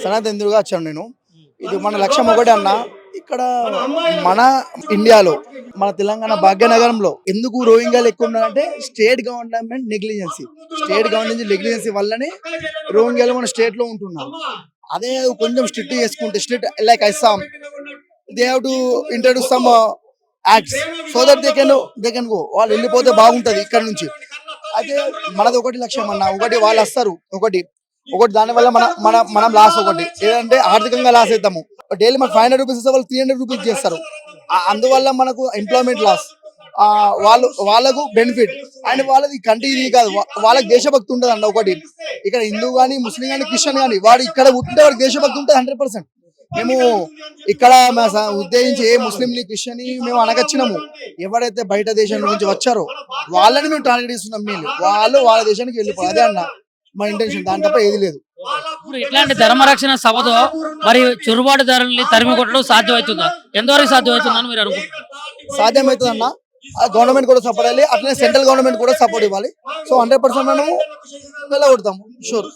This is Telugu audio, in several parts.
సనత్ వచ్చాను నేను. ఇది మన లక్ష్యం ఒకటే అన్న. ఇక్కడ మన ఇండియాలో మన తెలంగాణ భాగ్యనగరంలో ఎందుకు రోహింగ్యాలు ఎక్కువ ఉన్నారంటే స్టేట్ గవర్నమెంట్ నెగ్లిజెన్సీ వల్లనే రోహింగ్యాలు మన స్టేట్ లో ఉంటున్నారు. అదే కొంచెం స్ట్రిక్ట్ చేసుకుంటే strict like Assam they have to introduce some acts so that they can go. వాళ్ళు వెళ్ళిపోతే బాగుంటది ఇక్కడ నుంచి. అయితే మనది ఒకటి లక్ష్యం అన్న. ఒకటి వాళ్ళు వస్తారు, ఒకటి ఒకటి దానివల్ల మనం లాస్. ఒకటి ఏంటంటే ఆర్థికంగా లాస్ అవుతాము. డైలీ మనకు 500 రూపీస్ ఇస్తే వాళ్ళు 300 రూపీస్ చేస్తారు. అందువల్ల మనకు ఎంప్లాయ్మెంట్ లాస్. వాళ్ళకు బెనిఫిట్ అండ్ వాళ్ళది కంట్రీ ఇది కాదు. వాళ్ళకి దేశభక్తి ఉంటుంది అన్న. ఒకటి ఇక్కడ హిందూ కానీ ముస్లిం కానీ క్రిస్టియన్ కానీ వాడు ఇక్కడ పుట్టితే వాడికి దేశభక్తి ఉంటుంది 100%. మేము ఇక్కడ ఉద్దేశించి ఏ ముస్లింని క్రిస్టియన్ని మేము అనగచ్చినాము. ఎవరైతే బయట దేశం నుంచి వచ్చారో వాళ్ళని మేము టార్గెట్ ఇస్తున్నాం. మేము వాళ్ళ దేశానికి వెళ్ళిపోవాలి. అదే అన్న మా ఇంటెన్షన్, దాని తప్ప ఏది లేదు. ఇప్పుడు ఇట్లాంటి ధర్మరక్షణ సభతో మరి చొరబాటుదారుల్ని తరిమి కొట్టడం సాధ్యమవుతుందా? ఎంతవరకు సాధ్యమవుతుందని మీరు అనుకుంటున్నారు? సాధ్యమవుతుంది అన్న. గవర్నమెంట్ కూడా సపోర్ట్ అయ్యాలి, అట్లనే సెంట్రల్ గవర్నమెంట్ కూడా సపోర్ట్ ఇవ్వాలి. సో 100% మనము వెళ్ళగొడతాము షూర్.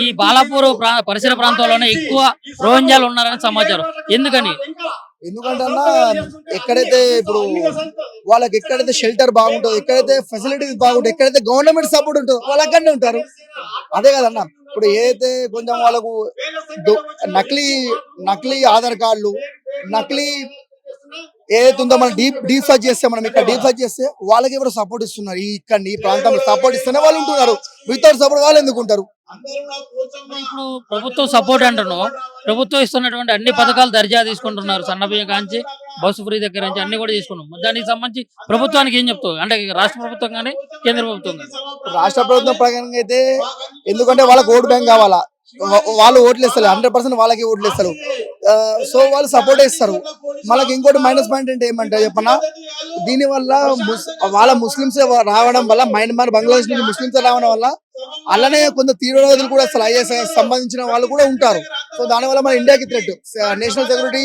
ఈ బాలాపూర్ పరిసర ప్రాంతాల్లోనే ఎక్కువ రోహింగ్యాలు ఉన్నారని సమాచారం. ఎందుకని? ఎందుకంటే అన్న ఎక్కడైతే ఇప్పుడు వాళ్ళకి ఎక్కడైతే షెల్టర్ బాగుంటుందో, ఎక్కడైతే ఫెసిలిటీస్ బాగుంటాయి, ఎక్కడైతే గవర్నమెంట్ సపోర్ట్ ఉంటుందో వాళ్ళు అక్కడనే ఉంటారు. అదే కదన్న. ఇప్పుడు ఏదైతే కొంచెం వాళ్ళకు నకిలీ ఆధార్ కార్డులు, నకిలీ ఏదైతే ఉందో మనం డీప్ సర్చ్ చేస్తే, మనం ఇక్కడ డీప్ సర్చ్ చేస్తే వాళ్ళకి ఎవరు సపోర్ట్ ఇస్తున్నారు? ఈ ప్రాంతంలో సపోర్ట్ ఇస్తేనే వాళ్ళు ఉంటున్నారు. వితౌట్ సపోర్ట్ వాళ్ళు ఎందుకు ఉంటారు? ఇప్పుడు ప్రభుత్వం సపోర్ట్ అంటున్నాం. ప్రభుత్వం ఇస్తున్నటువంటి అన్ని పథకాలు దర్జా తీసుకుంటున్నారు. సన్నబియ్యం కాంచి బస్సు ఫ్రీ దగ్గర నుంచి అన్ని కూడా తీసుకున్నాం. దానికి సంబంధించి ప్రభుత్వానికి ఏం చెప్తావు? అంటే రాష్ట్ర ప్రభుత్వం కానీ కేంద్ర ప్రభుత్వం కానీ. రాష్ట్ర ప్రభుత్వం ప్రకారంగా అయితే ఎందుకంటే వాళ్ళకి ఓటు బ్యాంక్ కావాలా, వాళ్ళు ఓట్లు ఇస్తారు 100% వాళ్ళకి ఓట్లు ఇస్తారు. సో వాళ్ళు సపోర్ట్ ఇస్తారు. మనకి ఇంకోటి మైనస్ పాయింట్ అంటే ఏమంటే చెప్పనా, దీనివల్ల వాళ్ళ ముస్లిమ్స్ రావడం వల్ల, మయన్మార్ బంగ్లాదేశ్ నుంచి ముస్లిమ్స్ రావడం వల్ల అలానే కొంత తీవ్రవాదులు కూడా అసలు ఐఎస్ఐఎస్ సంబంధించిన వాళ్ళు కూడా ఉంటారు. సో దానివల్ల మన ఇండియాకి థ్రెట్. నేషనల్ సెక్యూరిటీ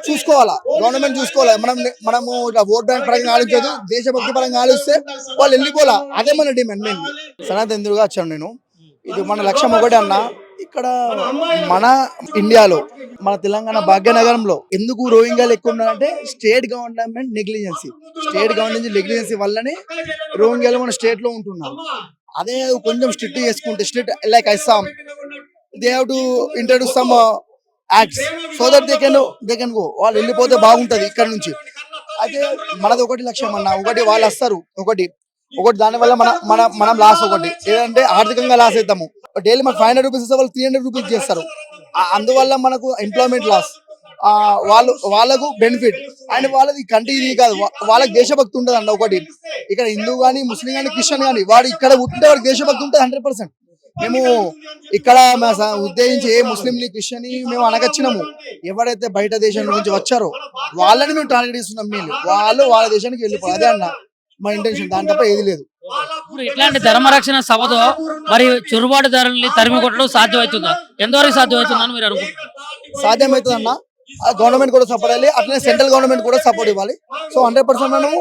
చూసుకోవాలా, గవర్నమెంట్ చూసుకోవాలి. మనము ఇట్లా ఓట్ బ్యాంక్ పరంగా ఆలోచించదు, దేశభక్తి పరంగా ఆలోచిస్తే వాళ్ళు వెళ్ళిపోలా. అదే మన డిమాండ్. మెయిన్ సనత్ వచ్చాను నేను. ఇది మన లక్ష్యం ఒకటే అన్న. ఇక్కడ మన ఇండియాలో మన తెలంగాణ భాగ్యనగరంలో ఎందుకు రోహింగ్యాలు ఎక్కువ ఉన్నారంటే స్టేట్ గవర్నమెంట్ నెగ్లిజెన్సీ వల్లనే రోహింగ్యాలు మన స్టేట్ లో ఉంటున్నారు. అదే కొంచెం స్ట్రిక్ట్ చేసుకుంటే strict like Assam they have to introduce some acts so that they can go. వాళ్ళు వెళ్ళిపోతే బాగుంటది ఇక్కడ నుంచి. అయితే మనది ఒకటి లక్ష్యం అన్న. ఒకటి వాళ్ళు వస్తారు, ఒకటి దానివల్ల మనం లాస్. ఒకటి ఏంటంటే ఆర్థికంగా లాస్ అవుతాము. డైలీ మనకు 500 రూపీస్ ఇస్తే వాళ్ళు 300 రూపీస్ చేస్తారు. అందువల్ల మనకు ఎంప్లాయ్మెంట్ లాస్. వాళ్ళకు బెనిఫిట్ అండ్ వాళ్ళది కంట్రీ ఇది కాదు. వాళ్ళకి దేశభక్తి ఉంటుంది అన్న. ఒకటి ఇక్కడ హిందూ కానీ ముస్లిం కానీ క్రిస్టియన్ కానీ వాడు ఇక్కడ పుట్టితే వాడికి దేశభక్తి ఉంటుంది 100%. మేము ఇక్కడ ఉద్దేశించి ఏ ముస్లింని క్రిస్టియన్ని మేము అనగచ్చినాము. ఎవరైతే బయట దేశం నుంచి వచ్చారో వాళ్ళని మేము టార్గెట్ ఇస్తున్నాం. మేము వాళ్ళ దేశానికి వెళ్ళిపోవాలి. అదే అన్న మా ఇంటెన్షన్, దాని తప్ప ఏది లేదు. ఇప్పుడు ఇట్లాంటి ధర్మరక్షణ సభతో మరి చొరబాటుదారుల్ని తరిమి కొట్టడం సాధ్యమవుతుందా? ఎంతవరకు సాధ్యమవుతుందని మీరు అనుకుంటున్నారు? సాధ్యమవుతుంది అన్న. గవర్నమెంట్ కూడా సపోర్ట్ అయ్యాలి, అట్లనే సెంట్రల్ గవర్నమెంట్ కూడా సపోర్ట్ ఇవ్వాలి. సో 100% మనము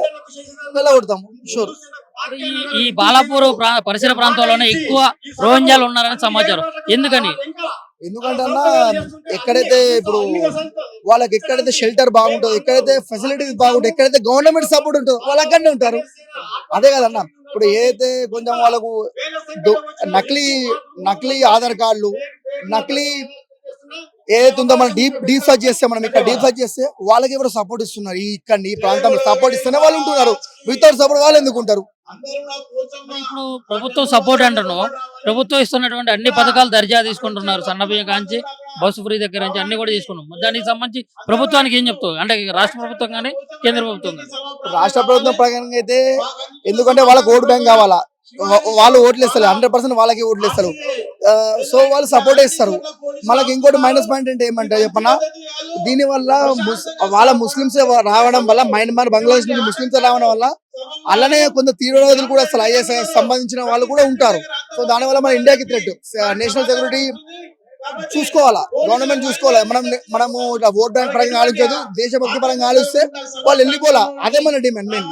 వెళ్ళగొడతాము షూర్. ఈ బాలాపూర్ పరిసర ప్రాంతాల్లోనే ఎక్కువ రోహింగ్యాలు ఉన్నారని సమాచారం. ఎందుకని? ఎందుకంటే అన్న ఎక్కడైతే ఇప్పుడు వాళ్ళకి ఎక్కడైతే షెల్టర్ బాగుంటుందో, ఎక్కడైతే ఫెసిలిటీస్ బాగుంటాయి, ఎక్కడైతే గవర్నమెంట్ సపోర్ట్ ఉంటుందో వాళ్ళు అక్కడనే ఉంటారు. అదే కదన్న. ఇప్పుడు ఏదైతే కొంచెం వాళ్ళకు నకిలీ ఆధార్ కార్డులు, నకిలీ ఏదైతే ఉందో మనం డీప్ సర్చ్ చేస్తే, మనం ఇక్కడ డీప్ సర్చ్ చేస్తే వాళ్ళకి ఎవరు సపోర్ట్ ఇస్తున్నారు? ఈ ప్రాంతంలో సపోర్ట్ ఇస్తేనే వాళ్ళు ఉంటున్నారు. వితౌట్ సపోర్ట్ వాళ్ళు ఎందుకు ఉంటారు? ఇప్పుడు ప్రభుత్వం సపోర్ట్ అంటున్నాం. ప్రభుత్వం ఇస్తున్నటువంటి అన్ని పథకాలు దర్జా తీసుకుంటున్నారు. సన్నబియ్యం కాంచి బస్సు ఫ్రీ దగ్గర నుంచి అన్ని కూడా తీసుకున్నాం. దానికి సంబంధించి ప్రభుత్వానికి ఏం చెప్తావు? అంటే రాష్ట్ర ప్రభుత్వం కానీ కేంద్ర ప్రభుత్వం కానీ. రాష్ట్ర ప్రభుత్వం ప్రకారంగా అయితే ఎందుకంటే వాళ్ళకి ఓటు బ్యాంక్ కావాలా, వాళ్ళు ఓట్లు ఇస్తారు 100% వాళ్ళకి ఓట్లు ఇస్తారు. సో వాళ్ళు సపోర్ట్ ఇస్తారు. మనకి ఇంకోటి మైనస్ పాయింట్ అంటే ఏమంటే చెప్పనా, దీనివల్ల వాళ్ళ ముస్లిమ్స్ రావడం వల్ల, మయన్మార్ బంగ్లాదేశ్ నుంచి ముస్లిమ్స్ రావడం వల్ల అలానే కొంత తీవ్రవాదులు కూడా అసలు ఐఎస్ఐఎస్ సంబంధించిన వాళ్ళు కూడా ఉంటారు. సో దానివల్ల మన ఇండియాకి థ్రెట్. నేషనల్ సెక్యూరిటీ చూసుకోవాలా, గవర్నమెంట్ చూసుకోవాలి. మనము ఇట్లా ఓట్ బ్యాంక్ పరంగా ఆలోచించదు, దేశభక్తి పరంగా ఆలోచిస్తే వాళ్ళు వెళ్ళిపోలా. అదే మన డిమాండ్. మెయిన్